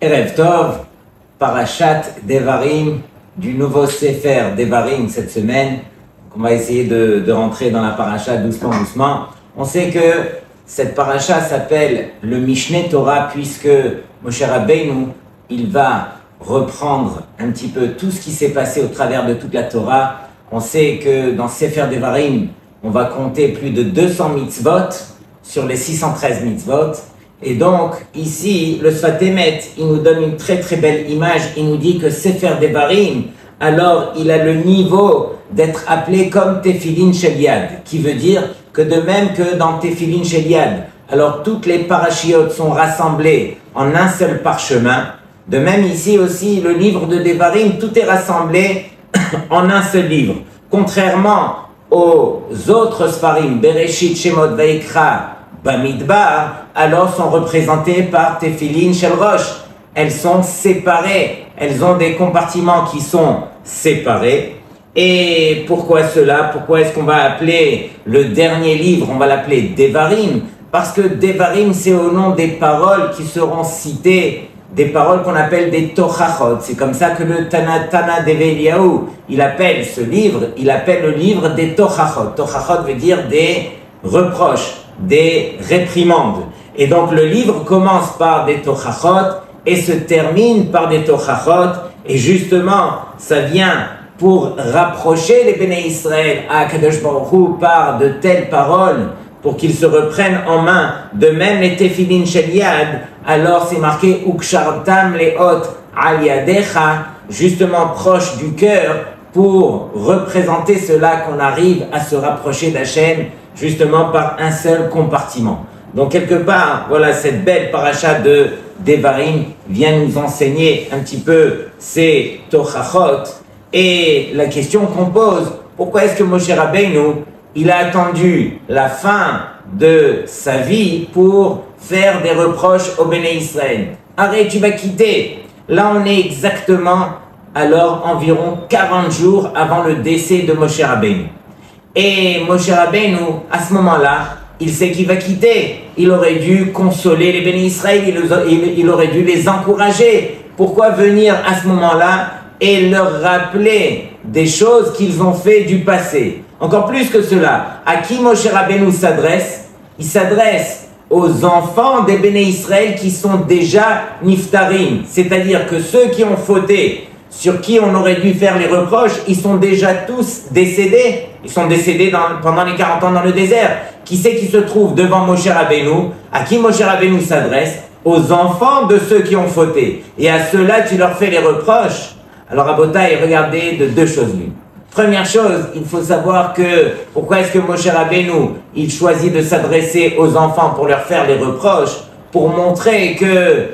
Erev Tov, Parashat Devarim, du nouveau Sefer Devarim cette semaine. On va essayer de rentrer dans la Parashat doucement. On sait que cette Parashat s'appelle le Mishneh Torah puisque Moshe Rabbeinu, il va reprendre un petit peu tout ce qui s'est passé au travers de toute la Torah. On sait que dans Sefer Devarim, on va compter plus de 200 mitzvot sur les 613 mitzvot. Et donc, ici, le Sfat Emet, il nous donne une très très belle image. Il nous dit que Sefer Devarim, alors il a le niveau d'être appelé comme Tefillin Shel Yad, qui veut dire que de même que dans Tefillin Shel Yad, alors toutes les parachiotes sont rassemblées en un seul parchemin. De même ici aussi, le livre de Devarim, tout est rassemblé en un seul livre. Contrairement aux autres Sfarim, Bereshit, Shemot, Vayikra, Bamidbar, alors sont représentées par Tefillin Shel Rosh. Elles sont séparées, elles ont des compartiments qui sont séparés. Et pourquoi cela? Pourquoi est-ce qu'on va appeler le dernier livre, on va l'appeler Devarim? Parce que Devarim, c'est au nom des paroles qui seront citées, des paroles qu'on appelle des Tochachot. C'est comme ça que le Tana Deve Eliyahu, il appelle ce livre, il appelle le livre des Tochachot. Tochachot veut dire des reproches, des réprimandes. Et donc le livre commence par des Tochachot et se termine par des Tochachot. Et justement, ça vient pour rapprocher les Béné Israël à Akadosh Baruch Hu par de telles paroles, pour qu'ils se reprennent en main. De même les Tefillin Shel Yad, alors c'est marqué Ukshartam Leot Al Yadecha, justement proche du cœur, pour représenter cela qu'on arrive à se rapprocher d'Hachem, justement par un seul compartiment. Donc quelque part, voilà, cette belle paracha de Devarim vient nous enseigner un petit peu ces Tochachot. Et la question qu'on pose, pourquoi est-ce que Moshe Rabbeinu, il a attendu la fin de sa vie pour faire des reproches au Béné Israël? Arrête, tu vas quitter. Là, on est exactement, alors, environ 40 jours avant le décès de Moshe Rabbeinu. Et Moshe Rabbeinu, à ce moment-là, il sait qu'il va quitter. Il aurait dû consoler les Béné Israël, il aurait dû les encourager. Pourquoi venir à ce moment-là et leur rappeler des choses qu'ils ont fait du passé? Encore plus que cela, à qui Moshe Rabbeinu s'adresse? Il s'adresse aux enfants des Béné Israël qui sont déjà niftarim, c'est-à-dire que ceux qui ont fauté, sur qui on aurait dû faire les reproches, ils sont déjà tous décédés. Ils sont décédés pendant les 40 ans dans le désert. Qui c'est qui se trouve devant Moshe Rabbeinu? À qui Moshe Rabbeinu s'adresse? Aux enfants de ceux qui ont fauté. Et à ceux-là, tu leur fais les reproches. Alors, Rabotai, regardez de deux choses l'une. Première chose, il faut savoir que pourquoi est-ce que Moshe Rabbeinu, il choisit de s'adresser aux enfants pour leur faire les reproches, pour montrer que,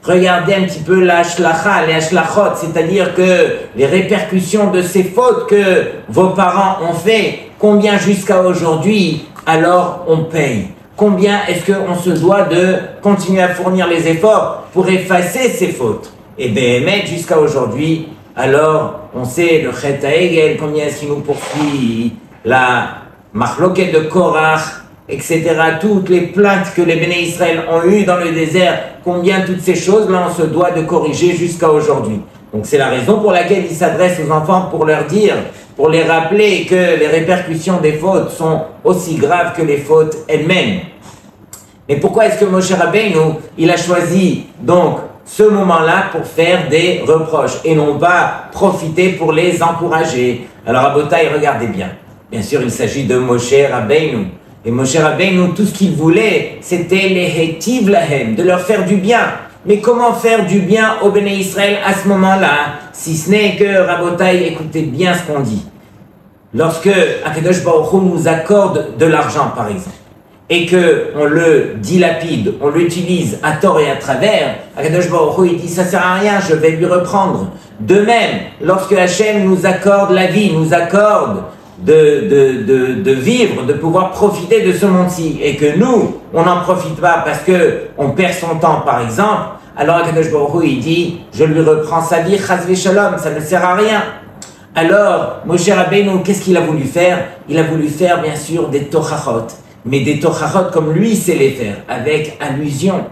regardez un petit peu la shlacha, les shlachot, c'est-à-dire que les répercussions de ces fautes que vos parents ont fait, combien jusqu'à aujourd'hui, alors on paye. Combien est-ce qu'on se doit de continuer à fournir les efforts pour effacer ces fautes? Et bien, jusqu'à aujourd'hui, alors, on sait le Chet HaEgel, combien est-ce qu'il nous poursuit, la Machloket de Korach, etc. Toutes les plaintes que les Béné Israël ont eues dans le désert, combien toutes ces choses-là, on se doit de corriger jusqu'à aujourd'hui. Donc, c'est la raison pour laquelle il s'adresse aux enfants pour leur dire, pour les rappeler que les répercussions des fautes sont aussi graves que les fautes elles-mêmes. Mais pourquoi est-ce que Moshe Rabbeinu, il a choisi donc ce moment-là pour faire des reproches et non pas profiter pour les encourager? Alors Rabotai, regardez bien. Bien sûr, il s'agit de Moshe Rabbeinu. Et Moshe Rabbeinu, tout ce qu'il voulait, c'était les hétiv lahem, de leur faire du bien. Mais comment faire du bien au Béné Israël à ce moment-là? Si ce n'est que, Rabotai, écoutez bien ce qu'on dit. Lorsque Akadosh Baruch Hu nous accorde de l'argent, par exemple, et que on le dilapide, on l'utilise à tort et à travers, Akadosh Baruch Hu, il dit ça sert à rien, je vais lui reprendre. De même, lorsque Hachem nous accorde la vie, nous accorde de vivre, de pouvoir profiter de ce monde-ci, et que nous, on n'en profite pas parce que on perd son temps, par exemple, alors Akadosh Baruch Hu, il dit, je lui reprends sa vie, chas v'shalom, ça ne sert à rien. Alors, Moshe Rabbeinu, qu'est-ce qu'il a voulu faire? Il a voulu faire, bien sûr, des tochachot. Mais des tochachot comme lui sait les faire, avec allusion.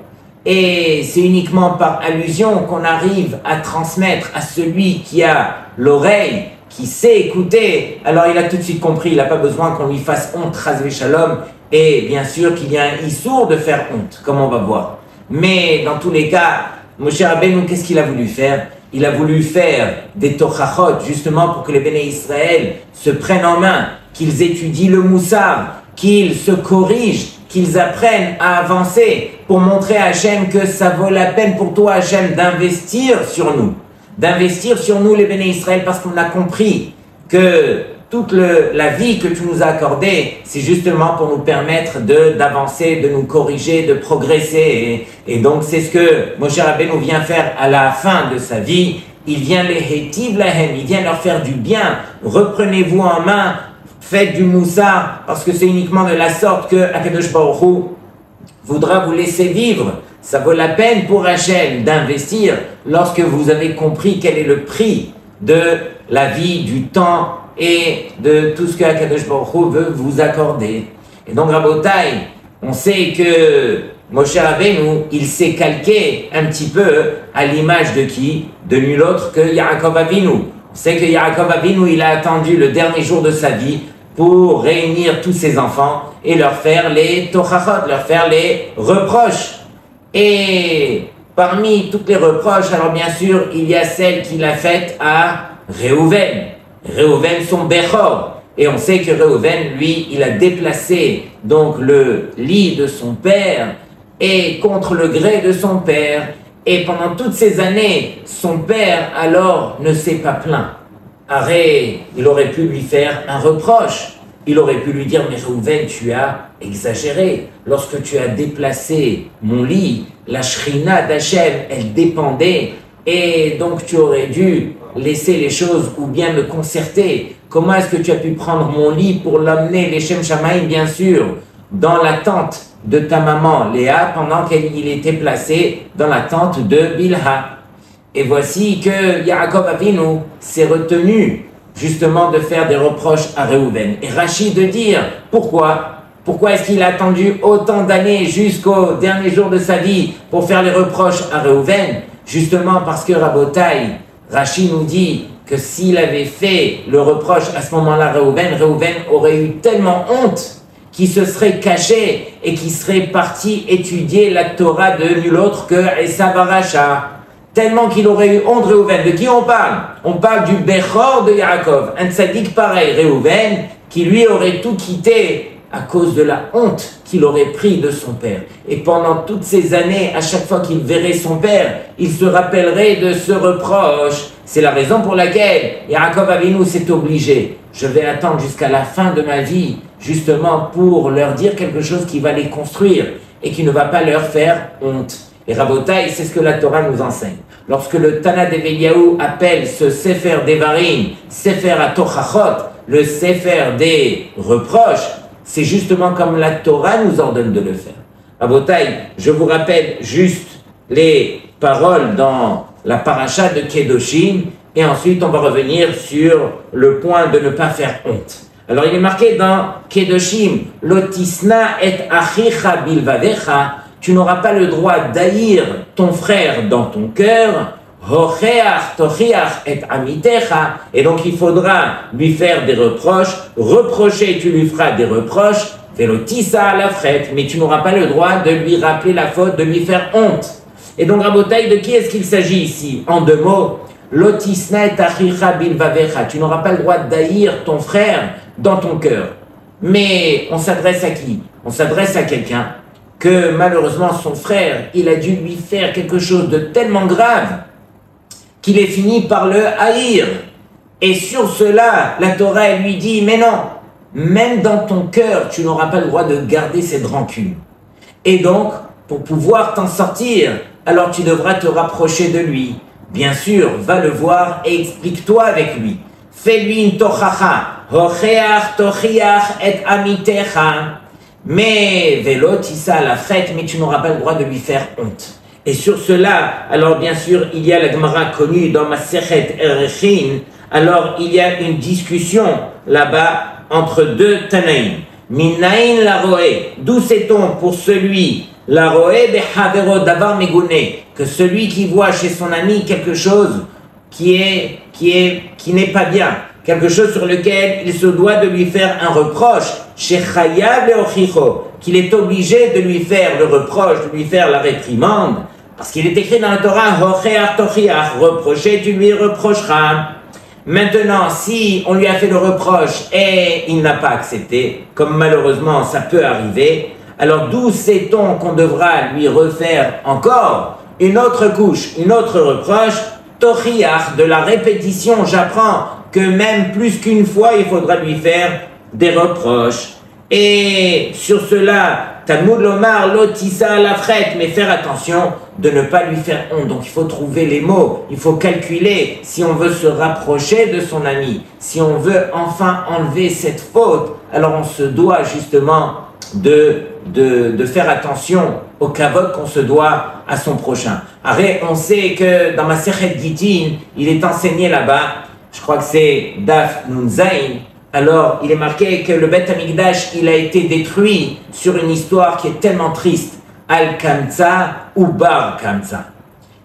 Et c'est uniquement par allusion qu'on arrive à transmettre à celui qui a l'oreille, qui sait écouter. Alors il a tout de suite compris, il n'a pas besoin qu'on lui fasse honte, Chas v'Shalom. Et bien sûr qu'il y a un issour de faire honte, comme on va voir. Mais dans tous les cas, Moshe Rabbeinu, qu'est-ce qu'il a voulu faire? Il a voulu faire des tochachot, justement pour que les Béné Israël se prennent en main, qu'ils étudient le moussar, qu'ils se corrigent, qu'ils apprennent à avancer pour montrer à Hachem que ça vaut la peine pour toi, Hachem, d'investir sur nous les Béné Israël, parce qu'on a compris que toute la vie que tu nous as accordée, c'est justement pour nous permettre d'avancer, de nous corriger, de progresser. Et donc, c'est ce que Moshe Rabbeinu vient faire à la fin de sa vie. Il vient les hétiv lahem, il vient leur faire du bien. Reprenez-vous en main, faites du moussar, parce que c'est uniquement de la sorte que Akadosh Baruch Hu voudra vous laisser vivre. Ça vaut la peine pour Hachem d'investir lorsque vous avez compris quel est le prix de la vie, du temps, et de tout ce que Akadosh Baruch Hu veut vous accorder. Et donc, Rabotai, on sait que Moshe Rabbeinu, il s'est calqué un petit peu à l'image de qui? De nul autre que Yaakov Avinu. On sait que Yaakov Avinu, il a attendu le dernier jour de sa vie pour réunir tous ses enfants et leur faire les tochachot, leur faire les reproches. Et parmi toutes les reproches, alors bien sûr, il y a celle qu'il a faite à Réhouven. Réhouven, son Bechor. Et on sait que Réhouven, lui, il a déplacé donc le lit de son père et contre le gré de son père. Et pendant toutes ces années, son père alors ne s'est pas plaint. Arrête, il aurait pu lui faire un reproche. Il aurait pu lui dire, mais Réhouven, tu as exagéré. Lorsque tu as déplacé mon lit, la Shrina d'Hachem, elle dépendait. Et donc tu aurais dû laisser les choses ou bien me concerter. Comment est-ce que tu as pu prendre mon lit pour l'amener, les Shem Shamaïm, bien sûr, dans la tente de ta maman Léa, pendant qu'il était placé dans la tente de Bilha. Et voici que Yaakov Avinu s'est retenu justement de faire des reproches à Réhouven. Et Rachid de dire, pourquoi est-ce qu'il a attendu autant d'années jusqu'au dernier jour de sa vie pour faire les reproches à Réhouven? Justement parce que Rabotai, Rachid nous dit que s'il avait fait le reproche à ce moment-là, Réhouven aurait eu tellement honte qu'il se serait caché et qu'il serait parti étudier la Torah de nul autre que Esav Aracha. Tellement qu'il aurait eu honte, Réhouven. De qui on parle? On parle du Bechor de Yaakov, un tzaddik pareil, Réhouven, qui lui aurait tout quitté à cause de la honte qu'il aurait pris de son père. Et pendant toutes ces années, à chaque fois qu'il verrait son père, il se rappellerait de ce reproche. C'est la raison pour laquelle Yaakov Avinu s'est obligé. Je vais attendre jusqu'à la fin de ma vie, justement pour leur dire quelque chose qui va les construire et qui ne va pas leur faire honte. Et Rabotai, c'est ce que la Torah nous enseigne. Lorsque le Tana d'Eveliaou appelle ce Sefer Devarim, Sefer HaTochachot, le Sefer des reproches, c'est justement comme la Torah nous ordonne de le faire. Rabotai, je vous rappelle juste les paroles dans la paracha de Kedoshim, et ensuite on va revenir sur le point de ne pas faire honte. Alors il est marqué dans Kedoshim, Lotisna et achicha bilvadecha, tu n'auras pas le droit d'haïr ton frère dans ton cœur, hocheach tochiach et amitecha, et donc il faudra lui faire des reproches, reprocher, tu lui feras des reproches, velotissa à la frette, mais tu n'auras pas le droit de lui rappeler la faute, de lui faire honte. Et donc Rabotai, de qui est-ce qu'il s'agit ici? En deux mots, lotisna et achicha bilvavecha, tu n'auras pas le droit d'haïr ton frère dans ton cœur. Mais on s'adresse à qui? On s'adresse à quelqu'un que malheureusement son frère, il a dû lui faire quelque chose de tellement grave qu'il est fini par le haïr. Et sur cela, la Torah elle lui dit, mais non, même dans ton cœur, tu n'auras pas le droit de garder cette rancune. Et donc, pour pouvoir t'en sortir, alors tu devras te rapprocher de lui. Bien sûr, va le voir et explique-toi avec lui. Fais-lui une tochacha. Hocheach tochiach et amitecha. Mais vélo, tissa la frette, mais tu n'auras pas le droit de lui faire honte. Et sur cela, alors bien sûr, il y a la Gemara connue dans Masechet Erechin. Alors il y a une discussion là-bas entre deux Tanaïm. Minaïn la roé, d'où sait-on pour celui La roé behavero davar megune, que celui qui voit chez son ami quelque chose qui n'est pas bien, quelque chose sur lequel il se doit de lui faire un reproche, chez Chayav leochicho, qu'il est obligé de lui faire le reproche, de lui faire la réprimande, parce qu'il est écrit dans la Torah, Hocheach tochiach, reprocher, tu lui reprocheras. Maintenant, si on lui a fait le reproche et il n'a pas accepté, comme malheureusement ça peut arriver, alors d'où sait-on qu'on devra lui refaire encore une autre couche, une autre reproche, tochiach, de la répétition, j'apprends que même plus qu'une fois, il faudra lui faire des reproches. Et sur cela, Talmud Lomar, Lotissa, la frette, mais faire attention de ne pas lui faire honte. Donc il faut trouver les mots, il faut calculer si on veut se rapprocher de son ami, si on veut enfin enlever cette faute, alors on se doit justement de faire attention au kavod qu'on se doit à son prochain. Arrête, on sait que dans ma Masechet Gittin, il est enseigné là-bas, je crois que c'est Daf Nun Zayin. Alors, il est marqué que le Beth Amikdash, il a été détruit sur une histoire qui est tellement triste. Al-Kamtsa ou Bar Kamtsa.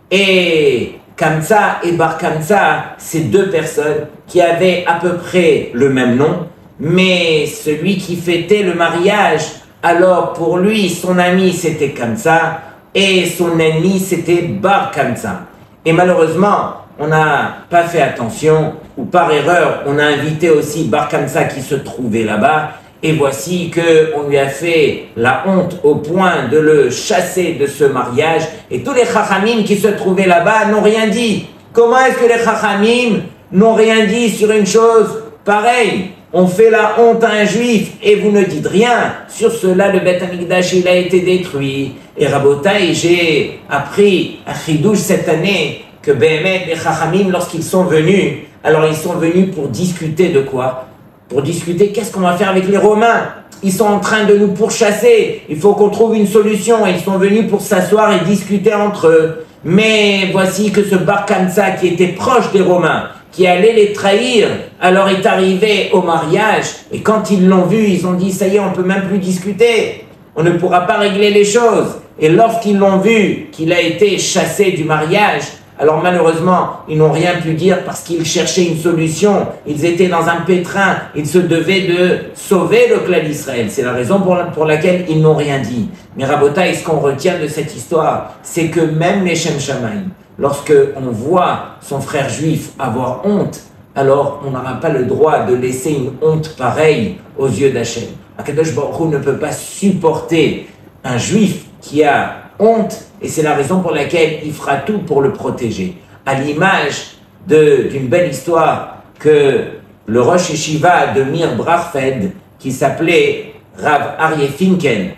Et Kamtsa et Bar Kamtsa, c'est deux personnes qui avaient à peu près le même nom, mais celui qui fêtait le mariage, alors pour lui, son ami c'était Kamtsa et son ennemi c'était Bar Kamtsa. Et malheureusement, on n'a pas fait attention, ou par erreur, on a invité aussi Bar Kamtsa qui se trouvait là-bas, et voici qu'on lui a fait la honte au point de le chasser de ce mariage, et tous les Chachamim qui se trouvaient là-bas n'ont rien dit. Comment est-ce que les Chachamim n'ont rien dit sur une chose pareille? On fait la honte à un juif et vous ne dites rien. Sur cela, le Beth Amikdash, il a été détruit. Et Rabotai, j'ai appris à Chidouche cette année que Béhémet, les Chachamim, lorsqu'ils sont venus, alors ils sont venus pour discuter de quoi? Pour discuter qu'est-ce qu'on va faire avec les Romains. Ils sont en train de nous pourchasser. Il faut qu'on trouve une solution. Et ils sont venus pour s'asseoir et discuter entre eux. Mais voici que ce Bar Kamtsa qui était proche des Romains, qui allait les trahir, alors est arrivé au mariage. Et quand ils l'ont vu, ils ont dit, ça y est, on ne peut même plus discuter. On ne pourra pas régler les choses. Et lorsqu'ils l'ont vu qu'il a été chassé du mariage, alors malheureusement, ils n'ont rien pu dire parce qu'ils cherchaient une solution. Ils étaient dans un pétrin. Ils se devaient de sauver le clan d'Israël. C'est la raison pour laquelle ils n'ont rien dit. Mais Rabotai, ce qu'on retient de cette histoire, c'est que même les Shem Shamaim, lorsque on voit son frère juif avoir honte, alors on n'aura pas le droit de laisser une honte pareille aux yeux d'Hachem. Akadosh Baruch Hu ne peut pas supporter un juif qui a honte, et c'est la raison pour laquelle il fera tout pour le protéger. À l'image d'une belle histoire que le Rosh Yeshiva de Mir Brachfeld, qui s'appelait Rav Aryeh Finken,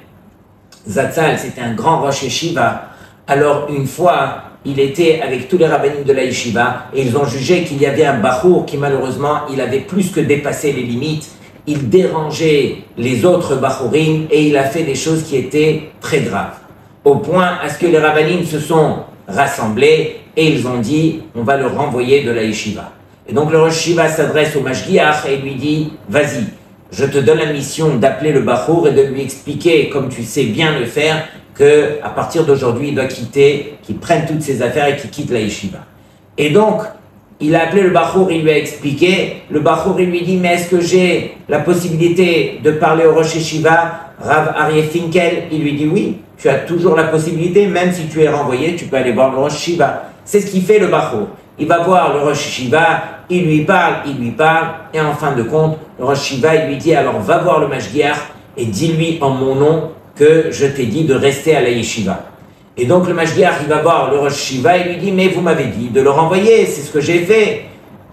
Zatzal, c'était un grand Rosh Yeshiva. Alors une fois, il était avec tous les rabbinim de la Yeshiva, et ils ont jugé qu'il y avait un bachour qui malheureusement, il avait plus que dépassé les limites. Il dérangeait les autres bachourim, et il a fait des choses qui étaient très graves. Au point à ce que les rabbinim se sont rassemblés et ils ont dit on va le renvoyer de la yeshiva. Et donc le Rosh Yeshiva s'adresse au Mashgiach et lui dit vas-y, je te donne la mission d'appeler le Bachour et de lui expliquer, comme tu sais bien le faire, que à partir d'aujourd'hui il doit quitter, qu'il prenne toutes ses affaires et qu'il quitte la yeshiva. Et donc il a appelé le Bachour, il lui a expliqué. Le Bachour il lui dit mais est-ce que j'ai la possibilité de parler au Rosh Yeshiva Rav Aryeh Finkel? Il lui dit oui. Tu as toujours la possibilité, même si tu es renvoyé, tu peux aller voir le Rosh Yeshiva. C'est ce qui fait le Bachour. Il va voir le Rosh Yeshiva, il lui parle, et en fin de compte, le Rosh Yeshiva, il lui dit, alors va voir le Mashgiach et dis-lui en mon nom que je t'ai dit de rester à la Yeshiva. Et donc le Mashgiach, il va voir le Rosh Yeshiva, il lui dit, mais vous m'avez dit de le renvoyer, c'est ce que j'ai fait.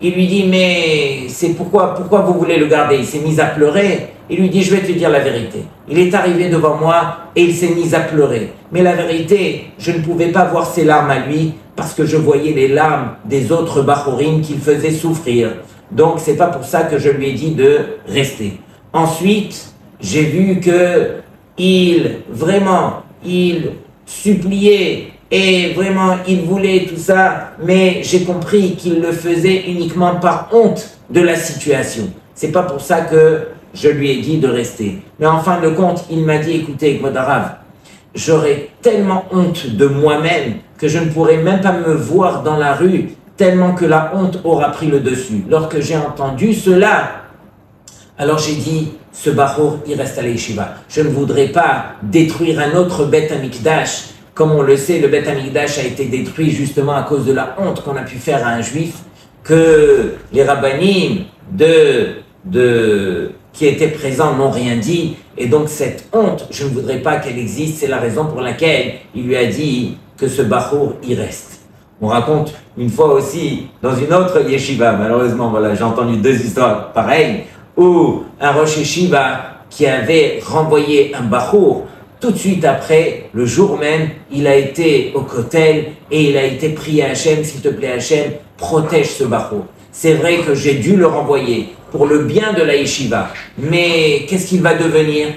Il lui dit, mais c'est pourquoi vous voulez le garder? Il s'est mis à pleurer. Il lui dit, je vais te dire la vérité. Il est arrivé devant moi et il s'est mis à pleurer. Mais la vérité, je ne pouvais pas voir ses larmes à lui parce que je voyais les larmes des autres bachourim qu'il faisait souffrir. Donc c'est pas pour ça que je lui ai dit de rester. Ensuite, j'ai vu que il suppliait et vraiment il voulait tout ça, mais j'ai compris qu'il le faisait uniquement par honte de la situation. C'est pas pour ça que je lui ai dit de rester. Mais en fin de compte, il m'a dit, écoutez, Kvodarav, j'aurais tellement honte de moi-même que je ne pourrais même pas me voir dans la rue, tellement que la honte aura pris le dessus. Lorsque j'ai entendu cela, alors j'ai dit, ce Bachour, il reste à l'Yeshiva. Je ne voudrais pas détruire un autre Beth Amikdash. Comme on le sait, le Beth Amikdash a été détruit justement à cause de la honte qu'on a pu faire à un juif, que les rabbanim qui étaient présents n'ont rien dit. Et donc cette honte, je ne voudrais pas qu'elle existe. C'est la raison pour laquelle il lui a dit que ce Bachour, il reste. On raconte une fois aussi dans une autre yeshiva, malheureusement, voilà, j'ai entendu deux histoires pareilles, où un Rosh Yeshiva qui avait renvoyé un Bachour, tout de suite après, le jour même, il a été au Kotel et il a été prié à Hachem, s'il te plaît Hachem, protège ce Bachour. C'est vrai que j'ai dû le renvoyer pour le bien de la yeshiva, mais qu'est-ce qu'il va devenir?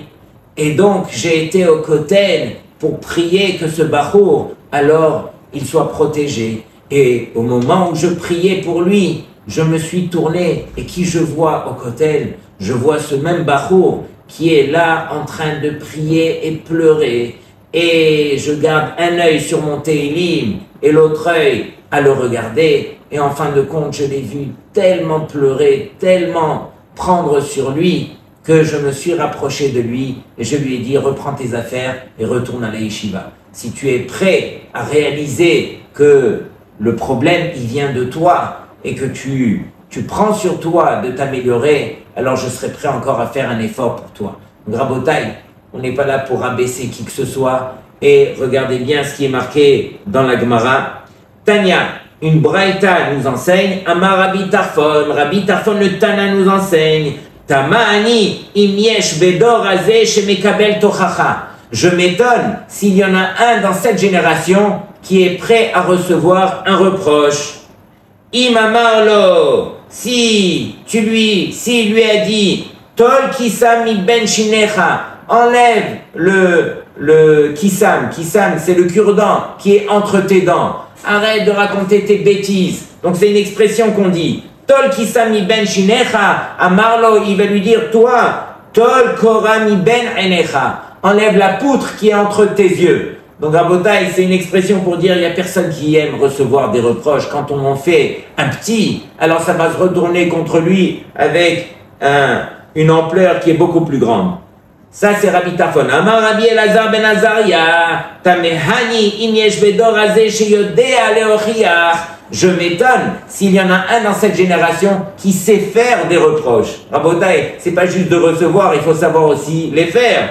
Et donc, j'ai été au Kotel pour prier que ce Bachour, alors, il soit protégé. Et au moment où je priais pour lui, je me suis tourné et qui je vois au Kotel? Je vois ce même Bachour qui est là en train de prier et pleurer. Et je garde un œil sur mon Télim et l'autre œil à le regarder. Et en fin de compte, je l'ai vu tellement pleurer, tellement prendre sur lui, que je me suis rapproché de lui et je lui ai dit, reprends tes affaires et retourne à la yeshiva. Si tu es prêt à réaliser que le problème, il vient de toi et que tu prends sur toi de t'améliorer, alors je serai prêt encore à faire un effort pour toi. Rabotai, on n'est pas là pour abaisser qui que ce soit. Et regardez bien ce qui est marqué dans la Gemara. Tanya, une braïta nous enseigne. Amar Rabbi Tarfon le Tana nous enseigne. Tamani imiesh bedor azeh shemekabel tochacha. Je m'étonne s'il y en a un dans cette génération qui est prêt à recevoir un reproche. Imamarlo, s'il lui a dit, Tol kisam mi ben shinecha, enlève le kisam c'est le cure-dent qui est entre tes dents, arrête de raconter tes bêtises. Donc c'est une expression qu'on dit, Tol kisam mi ben shinecha, amarlo, il va lui dire, toi, Tol kora mi ben enecha, enlève la poutre qui est entre tes yeux. Donc Rabotai, c'est une expression pour dire il n'y a personne qui aime recevoir des reproches. Quand on en fait un petit, alors ça va se retourner contre lui avec une ampleur qui est beaucoup plus grande. Ça c'est Rabbi Tarfon. Amar Rabbi Elazar ben Azaria, Tamehani im yesh bedor hazeh sheyodea leochiach. Je m'étonne s'il y en a un dans cette génération qui sait faire des reproches. Rabotai, c'est pas juste de recevoir, il faut savoir aussi les faire.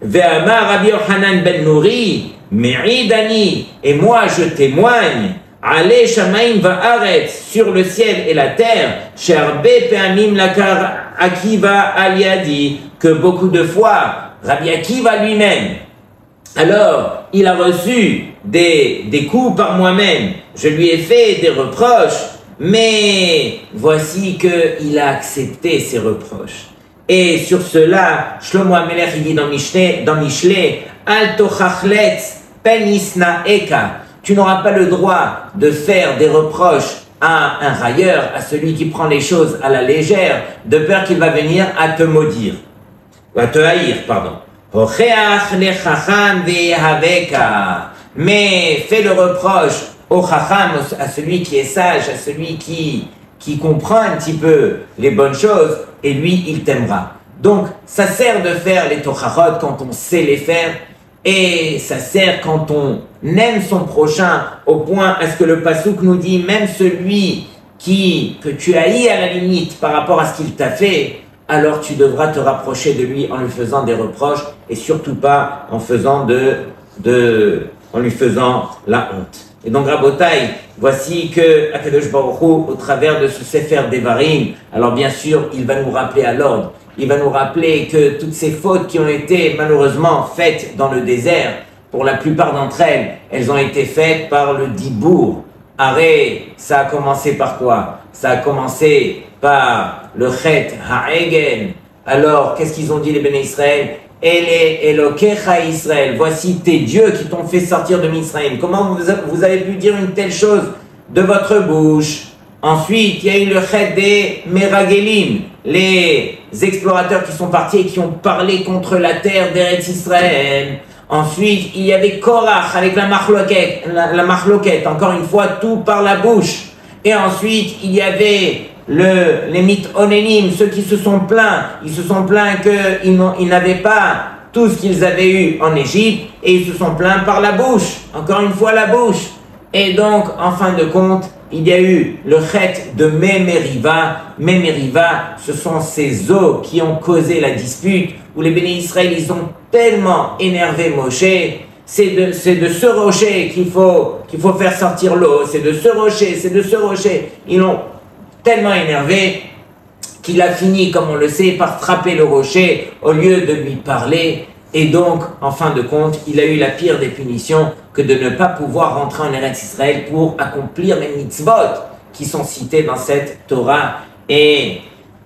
Ve'amar Rabbi Yochanan ben Nouri, Me'idani, et moi je témoigne, Ale Shamaim va'aretz, sur le ciel et la terre, Sherbe pe'amim lakar Akiva aliadi, que beaucoup de fois, Rabbi Akiva lui-même, alors il a reçu des coups par moi-même, je lui ai fait des reproches, mais voici qu'il a accepté ces reproches. Et sur cela, Shlomo HaMelech il dit dans Mishlei, Al tochachletz penisna eka. Tu n'auras pas le droit de faire des reproches à un railleur, à celui qui prend les choses à la légère, de peur qu'il va venir à te maudire, ou à te haïr, pardon. Hocheach le chacham ve'yehaveka. Mais fais le reproche au chacham, à celui qui est sage, à celui qui comprend un petit peu les bonnes choses, et lui, il t'aimera. Donc, ça sert de faire les tochachot quand on sait les faire, et ça sert quand on aime son prochain, au point à ce que le Passouk nous dit, même celui que tu haïs à la limite par rapport à ce qu'il t'a fait, alors tu devras te rapprocher de lui en lui faisant des reproches, et surtout pas en lui faisant la honte. Et donc, Rabotai, voici que Akadosh Baruch Hu, au travers de ce Sefer Devarim, alors bien sûr, il va nous rappeler à l'ordre. Il va nous rappeler que toutes ces fautes qui ont été malheureusement faites dans le désert, pour la plupart d'entre elles, elles ont été faites par le Dibour. Arrêt, ça a commencé par quoi? Ça a commencé par le Chet Ha'egen. Alors, qu'est-ce qu'ils ont dit les Béné Israël? Ele Elokecha Israël, voici tes dieux qui t'ont fait sortir de Misraïm. Comment vous avez pu dire une telle chose de votre bouche? Ensuite, il y a eu le Chet des Meragelim, les explorateurs qui sont partis et qui ont parlé contre la terre d'Eretz Israël. Ensuite, il y avait Korach avec la marloquette, encore une fois, tout par la bouche. Et ensuite, il y avait les Mitonénim, ceux qui se sont plaints. Ils se sont plaints qu'ils n'avaient pas tout ce qu'ils avaient eu en Égypte, et ils se sont plaints par la bouche. Encore une fois, la bouche. Et donc, en fin de compte, il y a eu le chet de Mémériva. Mémériva, ce sont ces eaux qui ont causé la dispute, où les bénis Israël, ils ont tellement énervé Moshe. C'est de ce rocher qu'il faut faire sortir l'eau. C'est de ce rocher. Ils l'ont tellement énervé qu'il a fini, comme on le sait, par frapper le rocher au lieu de lui parler. Et donc, en fin de compte, il a eu la pire des punitions que de ne pas pouvoir rentrer en Eretz Israël pour accomplir les mitzvot qui sont cités dans cette Torah. Et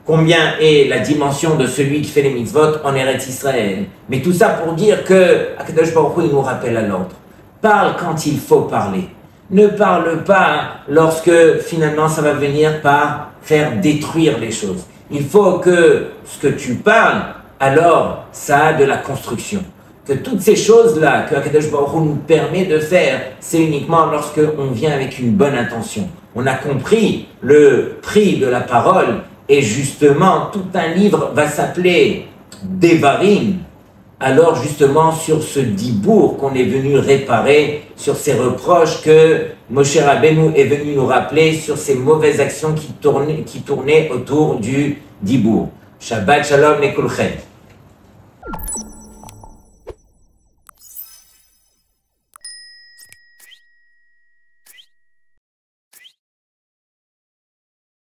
combien est la dimension de celui qui fait les mitzvot en Eretz Israël. Mais tout ça pour dire que Akadosh Baruch Hu, il nous rappelle à l'ordre. Parle quand il faut parler. Ne parle pas lorsque finalement ça va venir par faire détruire les choses. Il faut que ce que tu parles, alors ça a de la construction. Que toutes ces choses-là que Akadosh Baruch Hu nous permet de faire, c'est uniquement lorsque on vient avec une bonne intention. On a compris le prix de la parole et justement tout un livre va s'appeler Devarim. Alors justement sur ce dibour qu'on est venu réparer, sur ces reproches que Moshe Rabbeinu est venu nous rappeler, sur ces mauvaises actions qui tournaient autour du dibour. Shabbat Shalom Lekulchem.